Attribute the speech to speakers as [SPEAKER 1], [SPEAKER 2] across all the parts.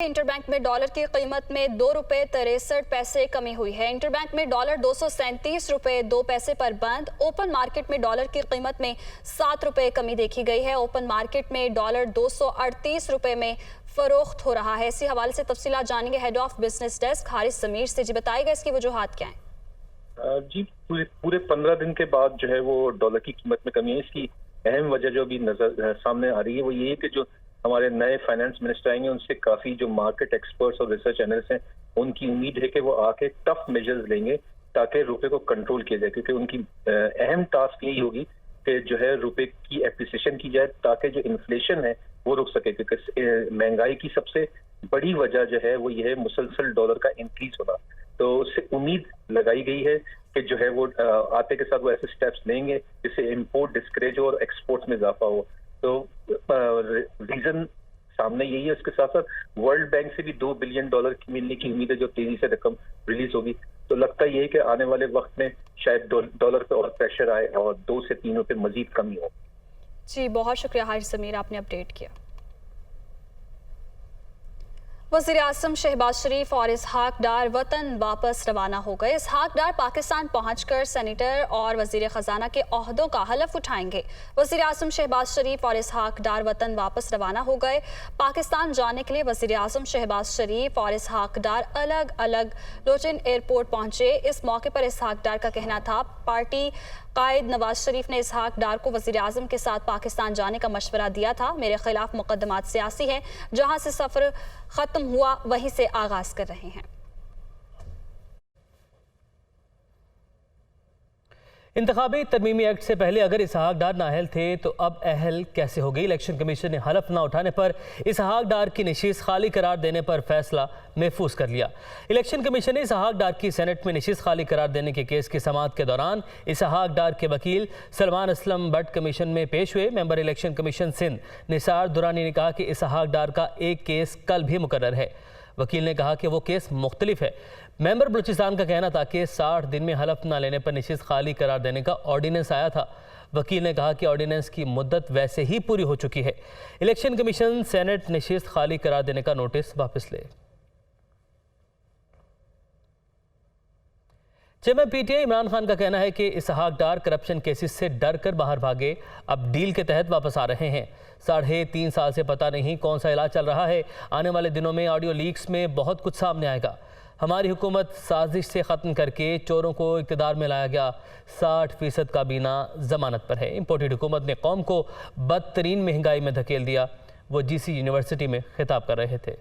[SPEAKER 1] Interbank में dollar की कीमत में 2 रुपये 63 पैसे कमी हुई है। इंटरबैंक में डॉलर 237 रुपये 2 पैसे पर बंद। ओपन मार्केट में डॉलर की कीमत में 7 रुपये कमी देखी गई है। ओपन मार्केट में डॉलर 238 रुपये में फरोख्त हो रहा है। इसी हवाले से तफसीलात जानेंगे head of business desk Haris Sameer से। जी बताइएगा इसकी वजूहात क्या है?
[SPEAKER 2] जी पूरे 15 दिन के बाद जो है वो डॉलर की कीमत में कमी है। इसकी अहम वजह जो अभी नजर सामने आ रही है वो ये है कि जो हमारे नए फाइनेंस मिनिस्टर आएंगे उनसे काफी जो मार्केट एक्सपर्ट्स और रिसर्च एनालिस्ट हैं उनकी उम्मीद है कि वो आके टफ मेजर्स लेंगे ताकि रुपए को कंट्रोल किया जाए, क्योंकि उनकी अहम टास्क यही होगी कि जो है रुपए की एप्रिसिएशन की जाए ताकि जो इन्फ्लेशन है वो रुक सके, क्योंकि महंगाई की सबसे बड़ी वजह जो है वो ये है मुसलसल डॉलर का इंक्रीज होना। तो उससे उम्मीद लगाई गई है कि जो है वो आते के साथ वो ऐसे स्टेप्स लेंगे जिससे इंपोर्ट डिस्करेज हो और एक्सपोर्ट्स में इजाफा हो। तो रीजन सामने यही है। उसके साथ साथ वर्ल्ड बैंक से भी $2 बिलियन की मिलने की उम्मीद है जो तेजी से रकम रिलीज होगी। तो लगता ये है कि आने वाले वक्त में शायद डॉलर पे और प्रेशर आए और 2 से 3 रुपए मजीद कमी हो।
[SPEAKER 1] जी बहुत शुक्रिया हारिस समीर, आपने अपडेट किया। वज़ीर आज़म शहबाज शरीफ और इसहाक डार वतन वापस रवाना हो गए। इसहाक डार पाकिस्तान पहुंचकर सेनेटर और वज़ीर ख़जाना के ओहदों का हलफ उठाएंगे। वज़ीर आज़म शहबाज शरीफ और इसहाक डार वतन वापस रवाना हो गए। पाकिस्तान जाने के लिए वज़ीर आज़म शहबाज शरीफ और इसहाक डार अलग अलग लोचन एयरपोर्ट पहुंचे। इस मौके पर इसहाक डार का कहना था पार्टी कायद नवाज शरीफ ने इसहाक डार को वज़ीर आज़म के साथ पाकिस्तान जाने का मशवरा दिया था। मेरे खिलाफ मुकदमात सियासी हैं, जहां से सफ़र ख़त्म हुआ वहीं से आगाज़ कर रहे हैं।
[SPEAKER 3] इंतखाबी तरमीमी एक्ट से पहले अगर इसहाक डार नाअहल थे तो अब अहल कैसे हो गई? इलेक्शन कमीशन ने हलफ ना उठाने पर इसहाक डार की नशीस खाली करार देने पर फैसला महफूज कर लिया। इलेक्शन कमीशन ने इसहाक डार की सेनेट में नशीस खाली करार देने के केस की समाअत के दौरान इसहाक डार के वकील सलमान असलम भट्ट कमीशन में पेश हुए। Member election commission Sindh Nisar Durrani ने कहा कि इसहाक डार का एक केस कल भी मुकर्रर है। वकील ने कहा कि वो केस मुख्तलिफ है। मेंबर बलूचिस्तान का कहना था कि 60 दिन में हलफ न लेने पर नशीस खाली करार देने का ऑर्डिनेंस आया था। वकील ने कहा कि ऑर्डिनेंस की मुद्दत वैसे ही पूरी हो चुकी है। इलेक्शन कमीशन सेनेट नशीस खाली करार देने का नोटिस वापस ले। चेयरमैन पीटीआई इमरान खान का कहना है कि इसहाक डार करप्शन केसेस से डर कर बाहर भागे, अब डील के तहत वापस आ रहे हैं। 3.5 साल से पता नहीं कौन सा इलाज चल रहा है। आने वाले दिनों में ऑडियो लीक्स में बहुत कुछ सामने आएगा। हमारी हुकूमत साजिश से ख़त्म करके चोरों को इक़्तिदार में लाया गया। 60% काबीना जमानत पर है। इम्पोर्टेड हुकूमत ने कौम को बदतरीन महंगाई में धकेल दिया। वो जीसी यूनिवर्सिटी में खिताब कर रहे थे।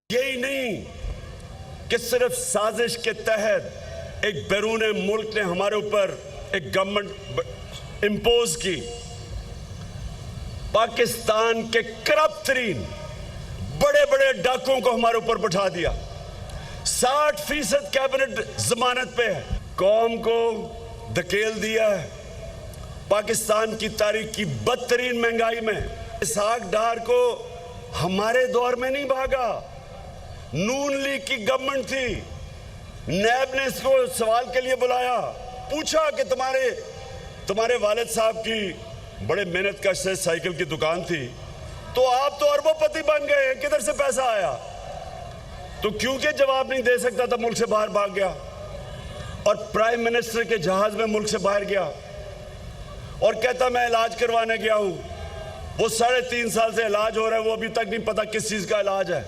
[SPEAKER 4] यही नहीं कि सिर्फ साजिश के तहत एक बैरून मुल्क ने हमारे ऊपर एक गवर्नमेंट इम्पोज की, पाकिस्तान के करप्ट तरीन बड़े बड़े डाकुओं को हमारे ऊपर बैठा दिया। 60% कैबिनेट जमानत पे है। कौम को धकेल दिया है पाकिस्तान की तारीख की बदतरीन महंगाई में। इसहाक डार को हमारे दौर में नहीं भागा, नून लीग की गवर्नमेंट थी। नैब ने इसको सवाल के लिए बुलाया, पूछा कि तुम्हारे वालिद साहब की बड़े मेहनत का से साइकिल की दुकान थी, तो आप तो अरबोपति बन गए, किधर से पैसा आया? तो क्योंकि जवाब नहीं दे सकता था मुल्क से बाहर भाग गया और प्राइम मिनिस्टर के जहाज में मुल्क से बाहर गया और कहता मैं इलाज करवाने गया हूं। वो 3.5 साल से इलाज हो रहा है, वो अभी तक नहीं पता किस चीज का इलाज है।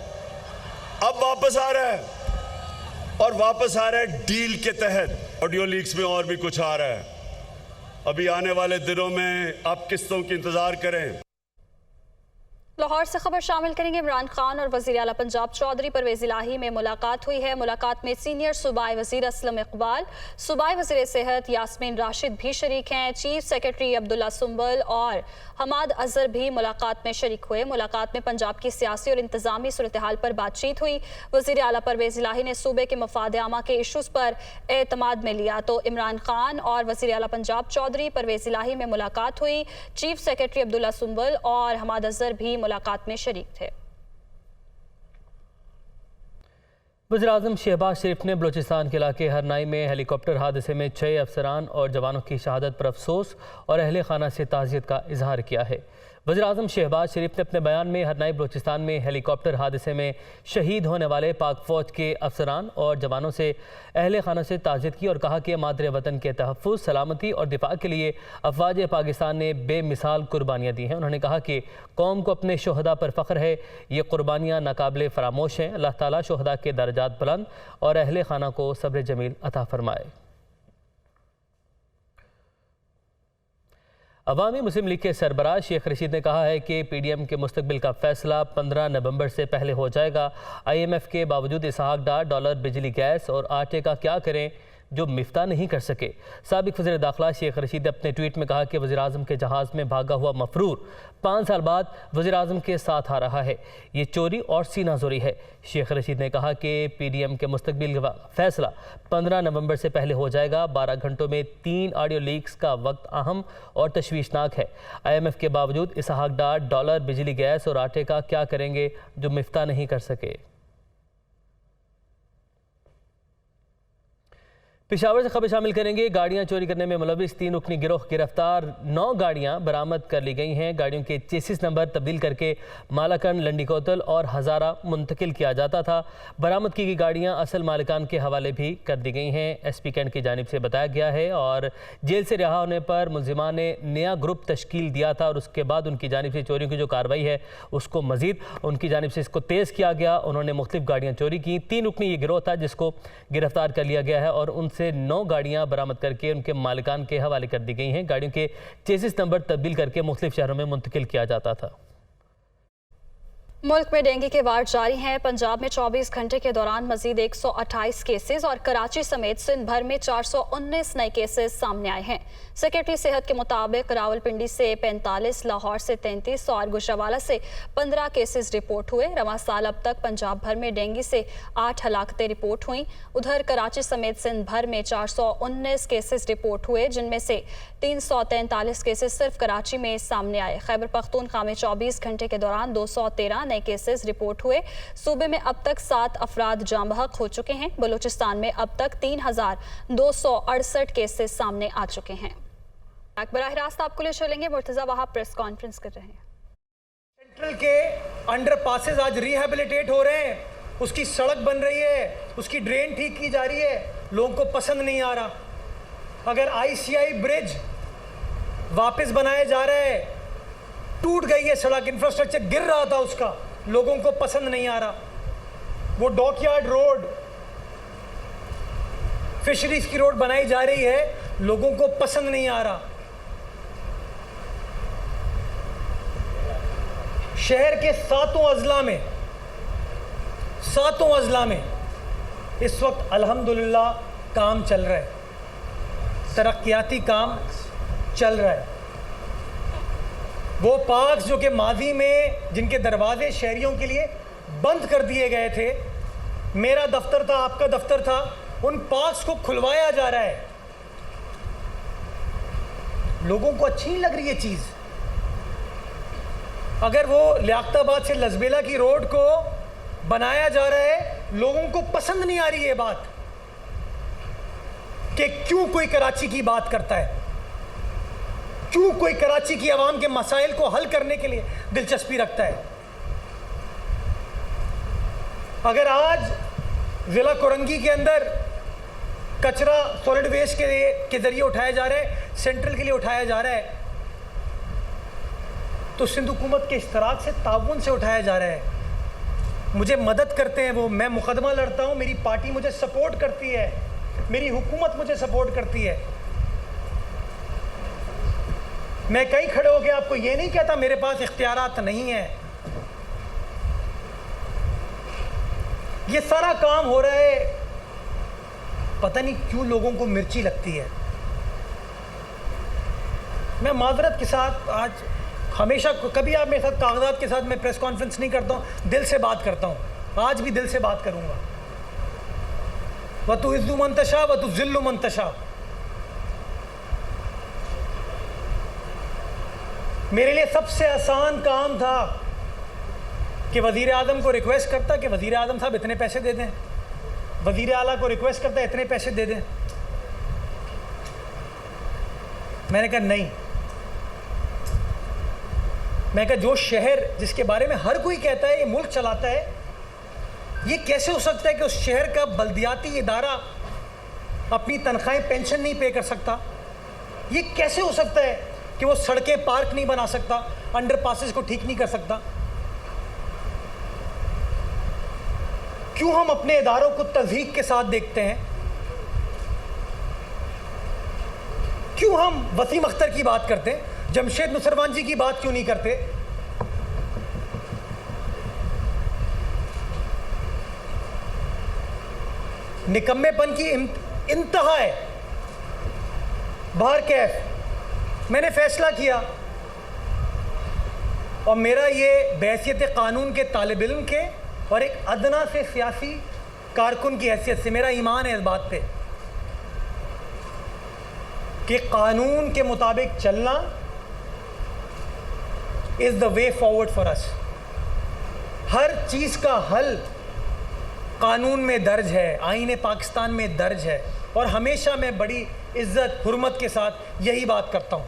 [SPEAKER 4] अब वापस आ रहा है और वापस आ रहा है डील के तहत। ऑडियो लीक्स में और भी कुछ आ रहा है। अभी आने वाले दिनों में आप किस्तों की इंतजार करें।
[SPEAKER 1] लाहौर से खबर शामिल करेंगे। इमरान खान और वज़ीर आला पंजाब चौधरी परवेज़ इलाही में मुलाकात हुई है। मुलाकात में सीनियर सूबाई वज़ीर असलम इकबाल, सूबाई वज़ीर सेहत यास्मीन राशिद भी शरीक हैं। चीफ सेक्रेटरी अब्दुल्ला सुंबल और हमाद अजहर भी मुलाकात में शरीक हुए। मुलाकात में पंजाब की सियासी और इंतजामी सूरत हाल पर बातचीत हुई। वज़ीर आला परवेज़ इलाही ने सूबे के मफाद आमा के इशूज़ पर एतमाद में लिया, तो इमरान खान और वज़ीर आला पंजाब चौधरी परवेज़ इलाही में मुलाकात हुई। चीफ सेक्रेटरी अब्दुल्ला सुंबल और हमाद अजहर भी मुलाकात में शरीक थे।
[SPEAKER 3] वज़ीर आज़म शहबाज शरीफ ने बलूचिस्तान के इलाके हरनाई में हेलीकॉप्टर हादसे में 6 अफसरान और जवानों की शहादत पर अफसोस और अहले खाना से ताज़ियत का इजहार किया है। वज़ीर-ए-आज़म शहबाज शरीफ ने अपने बयान में हरनाई बलूचिस्तान में हेलीकॉप्टर हादसे में शहीद होने वाले पाक फ़ौज के अफसरान और जवानों से अहले खाना से ताज़ियत की और कहा कि मादरे वतन के तहफ़्फ़ुज़, सलामती और दिफा के लिए अफ़वाज पाकिस्तान ने बेमिसाल कुर्बानियाँ दी हैं। उन्होंने कहा कि कौम को अपने शोहदा पर फ़ख्र है, ये कुर्बानियाँ नाकाबिले फ़रामोश हैं। अल्लाह ताला शोहदा के दर्जात बुलंद और अहले खाना को सब्र जमील अता फ़रमाए। अवामी मुस्लिम लीग के सरबराह शेख रशीद ने कहा है कि PDM के मुस्तकबिल का फैसला 15 नवंबर से पहले हो जाएगा। IMF के बावजूद इसहाक डार डॉलर, बिजली, गैस और आटे का क्या करें जो मिफ्ता नहीं कर सके। साबिक वज़ीर दाखिला शेख रशीद ने अपने ट्वीट में कहा कि वज़ीर-ए-आज़म के जहाज़ में भागा हुआ मफरूर 5 साल बाद वज़ीर-ए-आज़म के साथ आ रहा है। ये चोरी और सीनाजोरी है। शेख रशीद ने कहा कि PDM के मुस्तकबिल का फैसला 15 नवंबर से पहले हो जाएगा। 12 घंटों में 3 ऑडियो लीक्स का वक्त अहम और तशवीशनाक है। IMF के बावजूद इसहाक डार डॉलर, बिजली, गैस और आटे का क्या करेंगे जो मिफ्ता नहीं कर सके। पेशावर से खबर शामिल करेंगे। गाड़ियां चोरी करने में मुलविस 3 रुकनी गिरोह गिरफ्तार। 9 गाड़ियां बरामद कर ली गई हैं। गाड़ियों के चेसिस नंबर तब्दील करके मालाकंड, लंडी कोतल और हज़ारा मुंतकिल किया जाता था। बरामद की गई गाड़ियां असल मालिकान के हवाले भी कर दी गई हैं। SP कैंट की जानिब से बताया गया है और जेल से रिहा होने पर मुलजिमान ने नया ग्रुप तश्कील दिया था और उसके बाद उनकी जानिब से चोरियों की जो कार्रवाई है उसको मजीद उनकी जानिब से इसको तेज़ किया गया। उन्होंने मुख्तलिफ गाड़ियाँ चोरी की। 3 रुकनी ये गिरोह था जिसको गिरफ्तार कर लिया गया है और उनसे 9 गाड़ियां बरामद करके उनके मालिकान के हवाले कर दी गई हैं। गाड़ियों के चेसिस नंबर तब्दील करके मुख्तलिफ शहरों में मुंतकिल किया जाता था।
[SPEAKER 1] मुल्क में डेंगू के वार जारी हैं। पंजाब में 24 घंटे के दौरान मजीद 128 केसेस और कराची समेत सिंध भर में 419 नए केसेस सामने आए हैं। सेक्रेटरी सेहत के मुताबिक रावलपिंडी से 45, लाहौर से 33 और गुजरावाला से 15 केसेस रिपोर्ट हुए। रवां साल अब तक पंजाब भर में डेंगू से 8 हलाकतें रिपोर्ट हुई। उधर कराची समेत सिंध भर में 419 केसेस रिपोर्ट हुए, जिनमें से 343 केसेस सिर्फ कराची में सामने आए। खैबर पख्तूनख्वा में 24 घंटे के दौरान 213 नए केसेस रिपोर्ट हुए। सूबे में अब तक 7 अफराद जाम बहक हो चुके हैं। बलूचिस्तान में अब तक 3268 केसेस सामने आ चुके हैं। बराह रास्त आपको ले चलेंगे। मुर्तजा वहाब प्रेस कॉन्फ्रेंस कर रहे हैं।
[SPEAKER 5] सेंट्रल के अंडर पासेज आज रिहेबिलिटेट हो रहे हैं, उसकी सड़क बन रही है, उसकी ड्रेन ठीक की जा रही है, लोगों को पसंद नहीं आ रहा। अगर ICI ब्रिज वापस बनाया जा रहा है, टूट गई है सड़क, इंफ्रास्ट्रक्चर गिर रहा था उसका, लोगों को पसंद नहीं आ रहा। वो डॉकयार्ड रोड, फिशरीज की रोड बनाई जा रही है, लोगों को पसंद नहीं आ रहा। शहर के 7 अजला में इस वक्त अल्हम्दुलिल्लाह काम चल रहा है, तरक्याती काम चल रहा है। वो पार्क्स जो कि माजी में जिनके दरवाजे शहरियों के लिए बंद कर दिए गए थे, मेरा दफ्तर था, आपका दफ्तर था, उन पार्क्स को खुलवाया जा रहा है। लोगों को अच्छी नहीं लग रही है चीज़। अगर वो लियाकताबाद से लजबेला की रोड को बनाया जा रहा है, लोगों को पसंद नहीं आ रही है बात कि क्यों कोई कराची की बात करता है, क्यों कोई कराची की आवाम के मसाइल को हल करने के लिए दिलचस्पी रखता है। अगर आज ज़िला कोरंगी के अंदर कचरा सॉलिड वेस्ट के जरिए उठाया जा रहा है, सेंट्रल के लिए उठाया जा रहा है, तो सिंध हुकूमत के इश्तराक से, ताउन से उठाया जा रहा है। मुझे मदद करते हैं वो, मैं मुकदमा लड़ता हूँ, मेरी पार्टी मुझे सपोर्ट करती है, मेरी हुकूमत मुझे सपोर्ट करती है। मैं कहीं खड़े होकर आपको ये नहीं कहता मेरे पास इख्तियारात नहीं है। ये सारा काम हो रहा है, पता नहीं क्यों लोगों को मिर्ची लगती है। मैं माजरत के साथ आज हमेशा, कभी आप मेरे साथ कागजात के साथ मैं प्रेस कॉन्फ्रेंस नहीं करता हूँ, दिल से बात करता हूँ, आज भी दिल से बात करूँगा। व तु इज़्ज़ु मन तशा व तु ज़िल्लु मन तशा। मेरे लिए सबसे आसान काम था कि वज़ीर आज़म को रिक्वेस्ट करता कि वज़ीर आज़म साहब इतने पैसे दे दें, वज़ीर आला को रिक्वेस्ट करता इतने पैसे दे दें। मैंने कहा नहीं, मैं कहा जो शहर जिसके बारे में हर कोई कहता है ये मुल्क चलाता है, ये कैसे हो सकता है कि उस शहर का बल्दियाती इदारा अपनी तनख्वाहें पेंशन नहीं पे कर सकता? ये कैसे हो सकता है कि वो सड़कें पार्क नहीं बना सकता, अंडरपासेस को ठीक नहीं कर सकता? क्यों हम अपने इदारों को तज़हीक के साथ देखते हैं? क्यों हम वसीम अख्तर की बात करते हैं, जमशेद नुसरवान जी की बात क्यों नहीं करते? निकम्मेपन की इंतहा है। बाहर कैफ मैंने फैसला किया और मेरा ये बहैसियत कानून के तालिब इल्म के और एक अदना से सियासी कारकुन की हैसियत से मेरा ईमान है इस बात पे कि कानून के मुताबिक चलना is the way forward for us. हर चीज़ का हल कानून में दर्ज है, आईने पाकिस्तान में दर्ज है, और हमेशा मैं बड़ी इज्जत हुर्मत के साथ यही बात करता हूँ।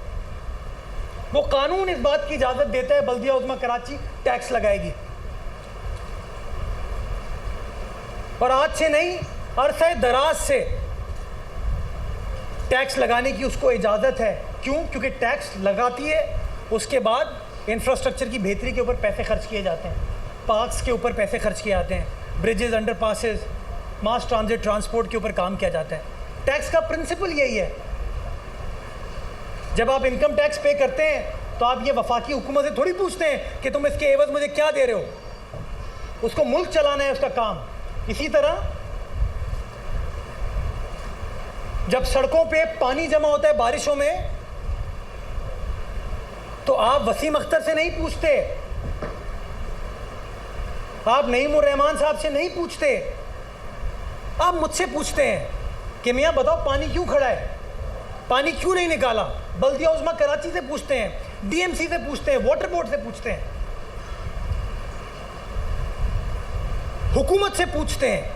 [SPEAKER 5] वो कानून इस बात की इजाज़त देता है बल्दिया उज़्मा कराची टैक्स लगाएगी, और आज से नहीं अरसे दराज से टैक्स लगाने की उसको इजाज़त है। क्यों? क्योंकि टैक्स लगाती है, उसके बाद इंफ्रास्ट्रक्चर की बेहतरी के ऊपर पैसे खर्च किए जाते हैं, पार्क्स के ऊपर पैसे खर्च किए जाते हैं, ब्रिजेस, अंडरपासेस, मास ट्रांजिट ट्रांसपोर्ट के ऊपर काम किया जाता है। टैक्स का प्रिंसिपल यही है। जब आप इनकम टैक्स पे करते हैं तो आप ये वफाकी हुकूमत से थोड़ी पूछते हैं कि तुम इसके एवज मुझे क्या दे रहे हो, उसको मुल्क चलाना है उसका काम। इसी तरह जब सड़कों पे पानी जमा होता है बारिशों में, तो आप वसीम अख्तर से नहीं पूछते, आप नईमुर रहमान साहब से नहीं पूछते, आप मुझसे पूछते हैं कि मियाँ बताओ पानी क्यों खड़ा है, पानी क्यों नहीं निकाला। बल्दिया उज़्मा कराची से पूछते हैं, डीएमसी से पूछते हैं, वाटर बोर्ड से पूछते हैं, हुकूमत से पूछते हैं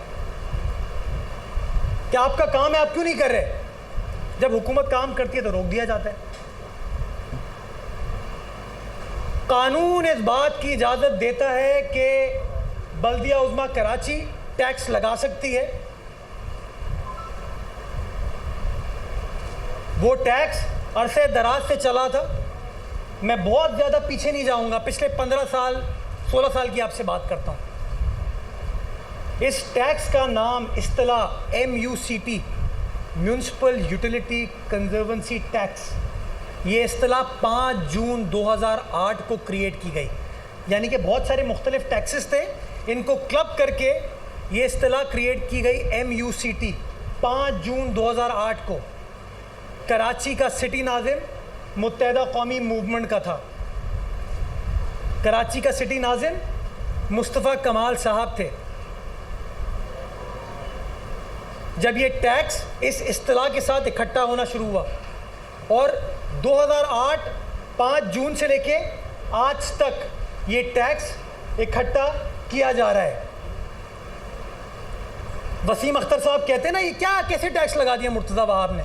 [SPEAKER 5] कि आपका काम है, आप क्यों नहीं कर रहे। जब हुकूमत काम करती है तो रोक दिया जाता है। कानून इस बात की इजाज़त देता है कि बल्दिया उज़्मा कराची टैक्स लगा सकती है। वो टैक्स अरसे दराज से चला था। मैं बहुत ज़्यादा पीछे नहीं जाऊंगा, पिछले 15 साल 16 साल की आपसे बात करता हूँ। इस टैक्स का नाम इस्तिलाह MUCT, municipal utility conservancy tax, ये इस्तिलाह 5 जून 2008 को क्रिएट की गई। यानी कि बहुत सारे मुख्तलिफ टैक्सेस थे, इनको क्लब करके ये इस्तिलाह क्रिएट की गई MUCT 5 जून 2008 को। कराची का सिटी नाज़िम मुत्तहदा कौमी मूवमेंट का था। कराची का सिटी नाज़िम मुस्तफ़ा कमाल साहब थे। जब ये टैक्स इस इस्तिलाह के साथ इकट्ठा होना शुरू हुआ और 2008 5 जून से लेके आज तक ये टैक्स इकट्ठा किया जा रहा है। वसीम अख्तर साहब कहते हैं ना, ये क्या कैसे टैक्स लगा दिया मुर्तज़ा वहाब ने।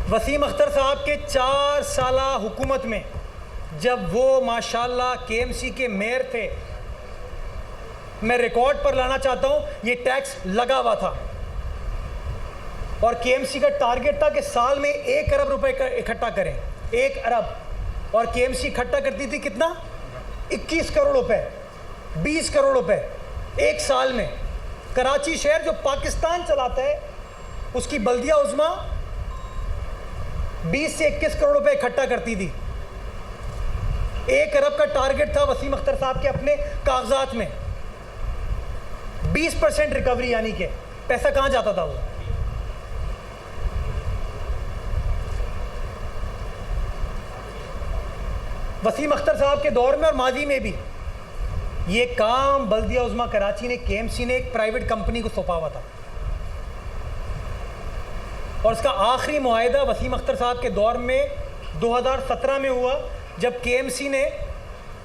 [SPEAKER 5] वसीम अख्तर साहब के 4 साला हुकूमत में जब वो माशाल्लाह KMC के मेयर थे, मैं रिकॉर्ड पर लाना चाहता हूँ, ये टैक्स लगा हुआ था और KMC का टारगेट था कि साल में 1 अरब रुपए इकट्ठा करें, 1 अरब, और KMC इकट्ठा करती थी कितना, 21 करोड़ रुपए, 20 करोड़ रुपए एक साल में। कराची शहर जो पाकिस्तान चलाता है उसकी बल्दिया उज़्मा 20 से 21 करोड़ रुपए इकट्ठा करती थी। 1 अरब का टारगेट था वसीम अख्तर साहब के अपने कागजात में। 20% रिकवरी, यानी कि पैसा कहां जाता था वो। वसीम अख्तर साहब के दौर में और माजी में भी ये काम बल्दिया उज़्मा कराची ने, KMC ने एक प्राइवेट कंपनी को सौंपा हुआ था और उसका आखिरी मुआहदा वसीम अख्तर साहब के दौर में 2017 में हुआ, जब KMC ने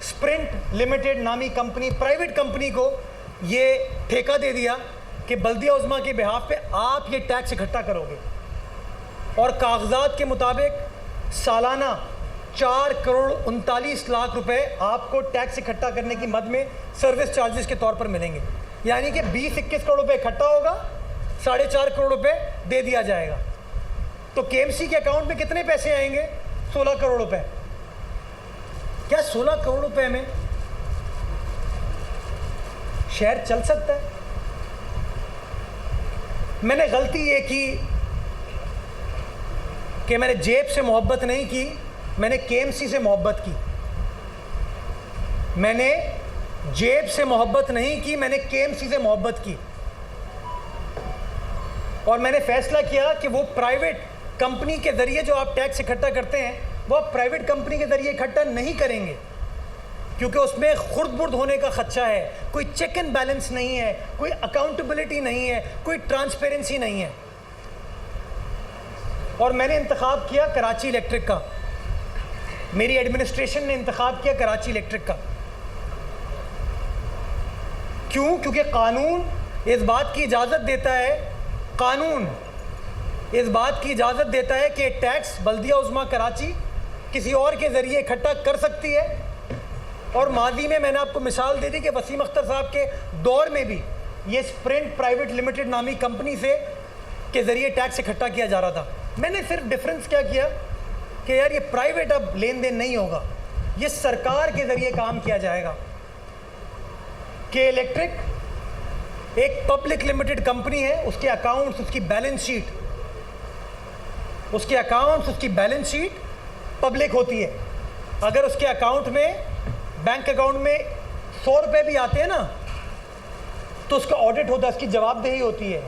[SPEAKER 5] स्प्रिंट लिमिटेड नामी कंपनी, प्राइवेट कंपनी को ये ठेका दे दिया कि बल्दिया उज़्मा के बिहाफ पे आप ये टैक्स इकट्ठा करोगे, और कागजात के मुताबिक सालाना 4 करोड़ 39 लाख रुपए आपको टैक्स इकट्ठा करने की मद में सर्विस चार्जेस के तौर पर मिलेंगे। यानी कि 20-21 करोड़ रुपए इकट्ठा होगा, 4.5 करोड़ रुपए दे दिया जाएगा। तो केएमसी के अकाउंट में कितने पैसे आएंगे? 16 करोड़ रुपए। क्या 16 करोड़ रुपए में शहर चल सकता है? मैंने गलती ये की कि मैंने जेब से मोहब्बत नहीं की, मैंने केएमसी से मोहब्बत की। मैंने जेब से मोहब्बत नहीं की, मैंने केएमसी से मोहब्बत की। और मैंने फैसला किया कि वो प्राइवेट कंपनी के जरिए जो आप टैक्स इकट्ठा करते हैं, वो आप प्राइवेट कंपनी के जरिए इकट्ठा नहीं करेंगे, क्योंकि उसमें खुर्द-बुर्द होने का खदशा है। कोई चेक एंड बैलेंस नहीं है, कोई अकाउंटेबिलिटी नहीं है, कोई ट्रांसपेरेंसी नहीं है। और मैंने इंतखाब किया कराची इलेक्ट्रिक का, मेरी एडमिनिस्ट्रेशन ने इंतखाब किया कराची इलेक्ट्रिक का। क्यों? क्योंकि कानून इस बात की इजाज़त देता है, कानून इस बात की इजाज़त देता है कि टैक्स बल्दिया उज़्मा कराची किसी और के ज़रिए इकट्ठा कर सकती है। और माजी में मैंने आपको मिसाल दे दी कि वसीम अख्तर साहब के दौर में भी ये स्प्रिंट प्राइवेट लिमिटेड नामी कंपनी से के ज़रिए टैक्स इकट्ठा किया जा रहा था। मैंने सिर्फ डिफरेंस क्या किया कि यार ये प्राइवेट अब लेन देन नहीं होगा, ये सरकार के ज़रिए काम किया जाएगा। के इलेक्ट्रिक एक पब्लिक लिमिटेड कंपनी है, उसके अकाउंट्स, उसकी बैलेंस शीट, उसके अकाउंट्स, उसकी बैलेंस शीट पब्लिक होती है। अगर उसके अकाउंट में, बैंक अकाउंट में 100 रुपये भी आते हैं ना, तो उसका ऑडिट होता है, उसकी जवाबदेही होती है।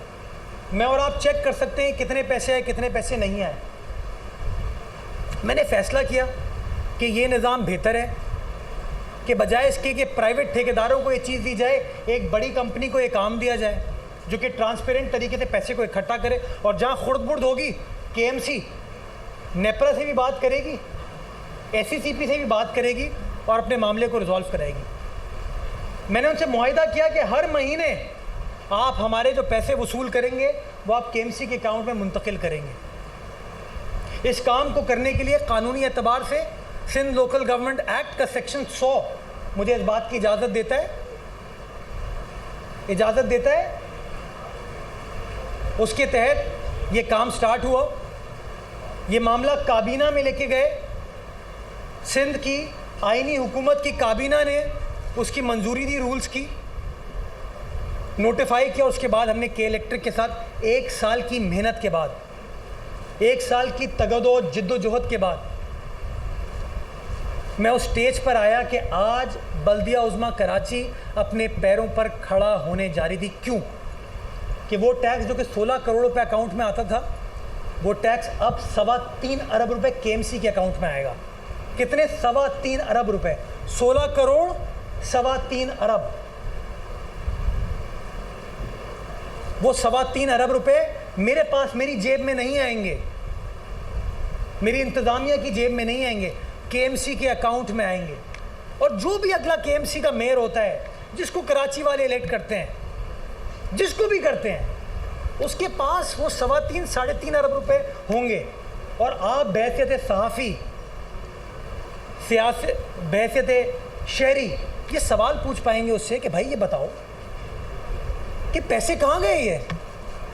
[SPEAKER 5] मैं और आप चेक कर सकते हैं कितने पैसे आए, कितने पैसे नहीं आए। मैंने फैसला किया कि ये निज़ाम बेहतर है कि बजाय इसके कि प्राइवेट ठेकेदारों को ये चीज़ दी जाए, एक बड़ी कंपनी को ये काम दिया जाए जो कि ट्रांसपेरेंट तरीके से पैसे को इकट्ठा करे। और जहाँ खुर्द-बुर्द होगी, केएमसी नेपरा से भी बात करेगी, एससीसीपी से भी बात करेगी और अपने मामले को रिजॉल्व कराएगी। मैंने उनसे मुआहिदा किया कि हर महीने आप हमारे जो पैसे वसूल करेंगे वो आप केएमसी के अकाउंट में मुंतकिल करेंगे। इस काम को करने के लिए कानूनी एतबार से सिंध लोकल गवर्नमेंट एक्ट का सेक्शन 100 मुझे इस बात की इजाज़त देता है। उसके तहत ये काम स्टार्ट हुआ। ये मामला काबीना में लेके गए, सिंध की आईनी हुकूमत की काबीना ने उसकी मंजूरी दी, रूल्स की नोटिफाई किया। उसके बाद हमने के इलेक्ट्रिक के साथ 1 साल की मेहनत के बाद, 1 साल की तगदो जिद्दोजहद के बाद मैं उस स्टेज पर आया कि आज बल्दिया उज़्मा कराची अपने पैरों पर खड़ा होने जा रही थी। क्यों? कि वो टैक्स जो कि 16 करोड़ रुपए अकाउंट में आता था, वो टैक्स अब 3.25 अरब रुपए केएमसी के अकाउंट में आएगा। कितने? 3.25 अरब रुपए। 16 करोड़ 3.25 अरब। वो 3.25 अरब रुपए मेरे पास, मेरी जेब में नहीं आएंगे, मेरी इंतज़ामिया की जेब में नहीं आएंगे, केएमसी के अकाउंट में आएंगे। और जो भी अगला केएमसी का मेयर होता है, जिसको कराची वाले इलेक्ट करते हैं, जिसको भी करते हैं, उसके पास वो 3.25-3.5 अरब रुपए होंगे। और आप बहसियत सहाफ़ी, बहसियत शहरी ये सवाल पूछ पाएंगे उससे कि भाई ये बताओ कि पैसे कहाँ गए, ये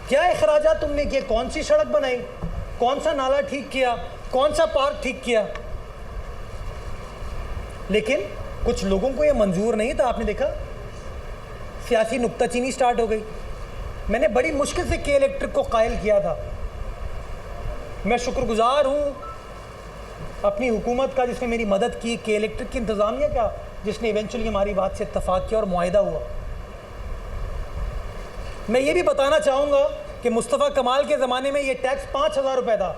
[SPEAKER 5] क्या अखराजात तुमने किए, कौन सी सड़क बनाई, कौन सा नाला ठीक किया, कौन सा पार्क ठीक किया। लेकिन कुछ लोगों को ये मंजूर नहीं था। आपने देखा सियासी नुक्ताचीनी स्टार्ट हो गई। मैंने बड़ी मुश्किल से के इलेक्ट्रिक को कायल किया था। मैं शुक्रगुजार हूँ अपनी हुकूमत का जिसने मेरी मदद की, के इलेक्ट्रिक की इंतज़ामिया का जिसने इवेंचुअली हमारी बात से इत्तफाक किया और मुआहिदा हुआ। मैं ये भी बताना चाहूँगा कि मुस्तफ़ा कमाल के ज़माने में ये टैक्स 5,000 रुपये था।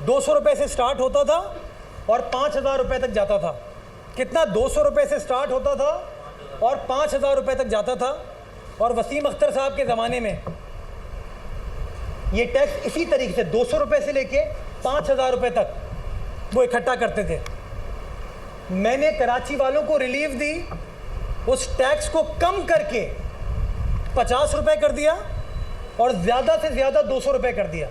[SPEAKER 5] 200 रुपये से स्टार्ट होता था और 5,000 रुपये तक जाता था। कितना? 200 रुपये से स्टार्ट होता था और 5,000 रुपये तक जाता था। और वसीम अख्तर साहब के ज़माने में ये टैक्स इसी तरीके से 200 रुपये से लेके 5,000 रुपये तक वो इकट्ठा करते थे। मैंने कराची वालों को रिलीफ दी, उस टैक्स को कम करके 50 रुपये कर दिया और ज़्यादा से ज़्यादा 200 रुपये कर दिया।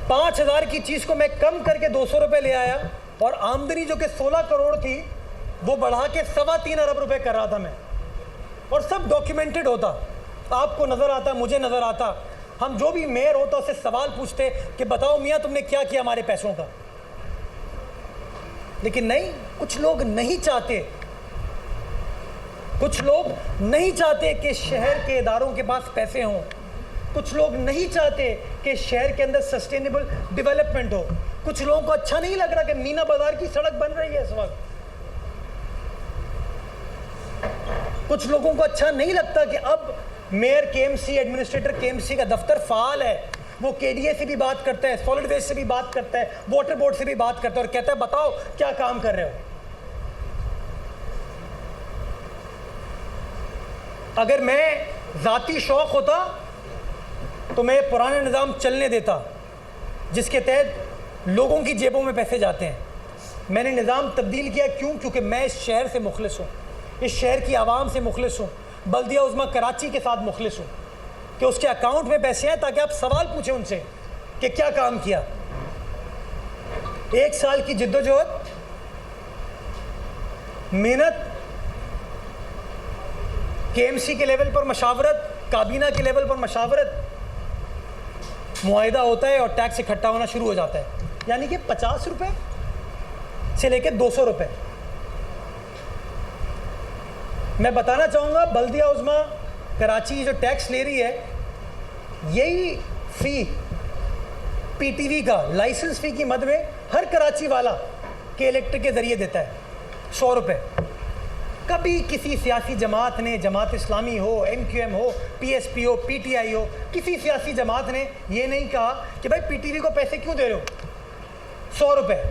[SPEAKER 5] 5,000 की चीज़ को मैं कम करके 200 रुपये ले आया और आमदनी जो कि 16 करोड़ थी वो बढ़ा के 3.25 अरब रुपए कर रहा था मैं, और सब डॉक्यूमेंटेड होता, आपको नज़र आता, मुझे नज़र आता। हम जो भी मेयर होता उससे सवाल पूछते कि बताओ मियाँ तुमने क्या किया हमारे पैसों का। लेकिन नहीं, कुछ लोग नहीं चाहते, कुछ लोग नहीं चाहते कि शहर के इदारों के पास पैसे हों, कुछ लोग नहीं चाहते कि शहर के अंदर सस्टेनेबल डेवलपमेंट हो, कुछ लोगों को अच्छा नहीं लग रहा कि मीना बाजार की सड़क बन रही है इस वक्त, कुछ लोगों को अच्छा नहीं लगता कि अब मेयर केएमसी, एडमिनिस्ट्रेटर केएमसी का दफ्तर फाल है, वो केडीए से भी बात करता है, सॉलिड वेस्ट से भी बात करता है, वाटर बोर्ड से भी बात करता है और कहता है बताओ क्या काम कर रहे हो। अगर मैं जाती शौक होता तो मैं पुराना निज़ाम चलने देता जिसके तहत लोगों की जेबों में पैसे जाते हैं। मैंने निज़ाम तब्दील किया, क्यों? क्योंकि मैं इस शहर से मुखलिस हूँ, इस शहर की आवाम से मुखलिस हूँ, बल्दिया उज़्मा कराची के साथ मुखलिस हूँ कि उसके अकाउंट में पैसे हैं ताकि आप सवाल पूछें उनसे कि क्या काम किया। 1 साल की जिद्दोजहद, मेहनत, केएमसी के लेवल पर मशावरत, काबीना के लेवल पर मशावरत, मुआहिदा होता है और टैक्स इकट्ठा होना शुरू हो जाता है। यानी कि 50 रुपये से लेकर 200 रुपये। मैं बताना चाहूँगा बल्दिया उज़्मा कराची जो टैक्स ले रही है, यही फ़ी पीटीवी का लाइसेंस फ़ी की मद में हर कराची वाला के इलेक्ट्रिक के ज़रिए देता है 100 रुपये। कभी किसी सियासी जमात ने, जमात इस्लामी हो, MQM हो, PSP हो, PTI हो, किसी सियासी जमात ने ये नहीं कहा कि भाई पीटीवी को पैसे क्यों दे रहे हो 100 रुपये।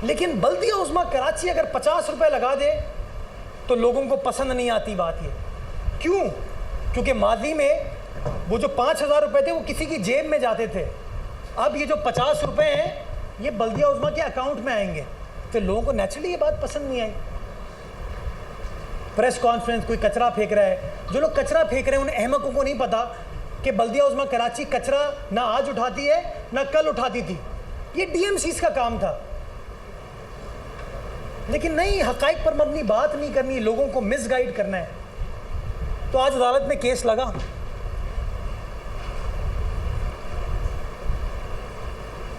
[SPEAKER 5] लेकिन बल्दिया उज़्मा कराची अगर 50 रुपये लगा दे तो लोगों को पसंद नहीं आती बात ये। क्यों? क्योंकि माजी में वो जो 5,000 रुपये थे वो किसी की जेब में जाते थे, अब ये जो 50 रुपये हैं ये बल्दिया उज़्मा के अकाउंट में आएंगे, तो लोगों को नेचुरली ये बात पसंद नहीं आई। प्रेस कॉन्फ्रेंस, कोई कचरा फेंक रहा है, जो लोग कचरा फेंक रहे हैं उन अहमकों को नहीं पता कि बल्दिया उज़्मा कराची कचरा ना आज उठाती है ना कल उठाती थी, ये DMCs का काम था। लेकिन नहीं, हक़ाइक़ पर मबनी बात नहीं करनी, लोगों को मिसगाइड करना है। तो आज अदालत में केस लगा,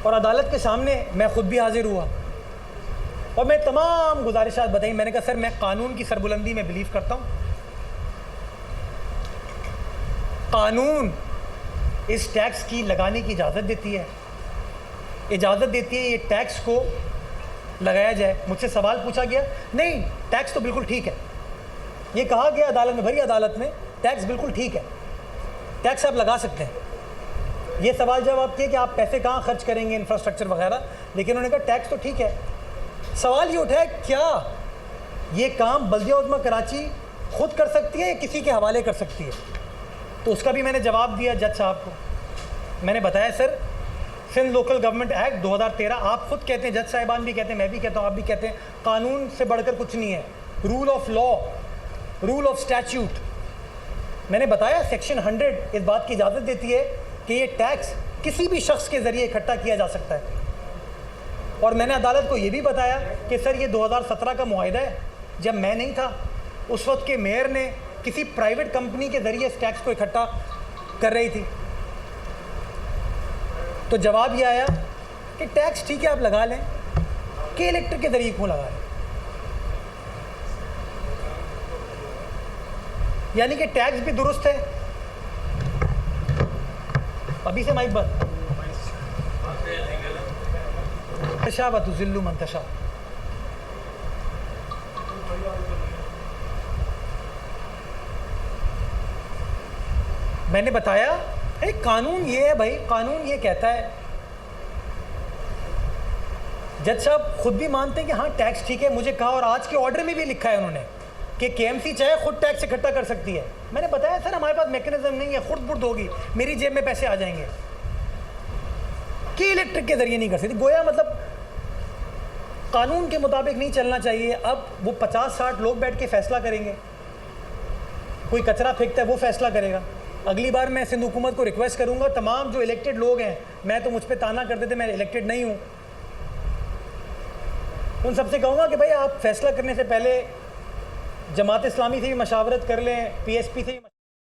[SPEAKER 5] और अदालत के सामने मैं खुद भी हाजिर हुआ और मैं तमाम गुजारिशात बताई। मैंने कहा सर मैं कानून की सरबुलंदी में बिलीव करता हूँ, कानून इस टैक्स की लगाने की इजाज़त देती है, ये टैक्स को लगाया जाए। मुझसे सवाल पूछा गया, नहीं टैक्स तो बिल्कुल ठीक है, ये कहा गया अदालत में, भरी अदालत में, टैक्स बिल्कुल ठीक है, टैक्स आप लगा सकते हैं। ये सवाल जवाब किए कि आप पैसे कहाँ खर्च करेंगे, इंफ्रास्ट्रक्चर वगैरह, लेकिन उन्होंने कहा टैक्स तो ठीक है। सवाल ये उठा है क्या ये काम बल्दिया उज़्मा कराची खुद कर सकती है या किसी के हवाले कर सकती है? तो उसका भी मैंने जवाब दिया जज साहब को। मैंने बताया sir Sindh local government act 2013, आप खुद कहते हैं, जज साहिबान भी कहते हैं, मैं भी कहता हूँ, आप भी कहते हैं, कानून से बढ़कर कुछ नहीं है, rule of law, rule of statute. मैंने बताया सेक्शन 100 इस बात की इजाज़त देती है कि ये टैक्स किसी भी शख्स के ज़रिए इकट्ठा किया जा सकता है। और मैंने अदालत को ये भी बताया कि सर ये 2017 का मुआहिदा है, जब मैं नहीं था उस वक्त के मेयर ने किसी प्राइवेट कंपनी के ज़रिए इस टैक्स को इकट्ठा कर रही थी। तो जवाब ये आया कि टैक्स ठीक है आप लगा लें, कि इलेक्ट्रिक के ज़रिए क्यों लगा लें। यानी कि टैक्स भी दुरुस्त है। अभी से माइक बंद। तशा व तुज़िल्लु मन तशा। मैंने बताया कानून ये है भाई, कानून ये कहता है। जज साहब खुद भी मानते हैं कि हाँ टैक्स ठीक है, मुझे कहा, और आज के ऑर्डर में भी लिखा है उन्होंने कि केएमसी चाहे खुद टैक्स इकट्ठा कर सकती है। मैंने बताया सर हमारे पास मैकेनिज्म नहीं है, खुद बुर्द होगी, मेरी जेब में पैसे आ जाएंगे, कि इलेक्ट्रिक के जरिए नहीं कर सकती। गोया मतलब कानून के मुताबिक नहीं चलना चाहिए। अब वो 50-60 लोग बैठ के फैसला करेंगे, कोई कचरा फेंकता है वो फैसला करेगा। अगली बार मैं सिंध हुकूमत को रिक्वेस्ट करूंगा, तमाम जो इलेक्टेड लोग हैं, मैं तो मुझ पे ताना करते थे मैं इलेक्टेड नहीं हूं, उन सबसे कहूंगा कि भाई आप फैसला करने से पहले जमात इस्लामी से भी मशावरत कर लें, PSP से भी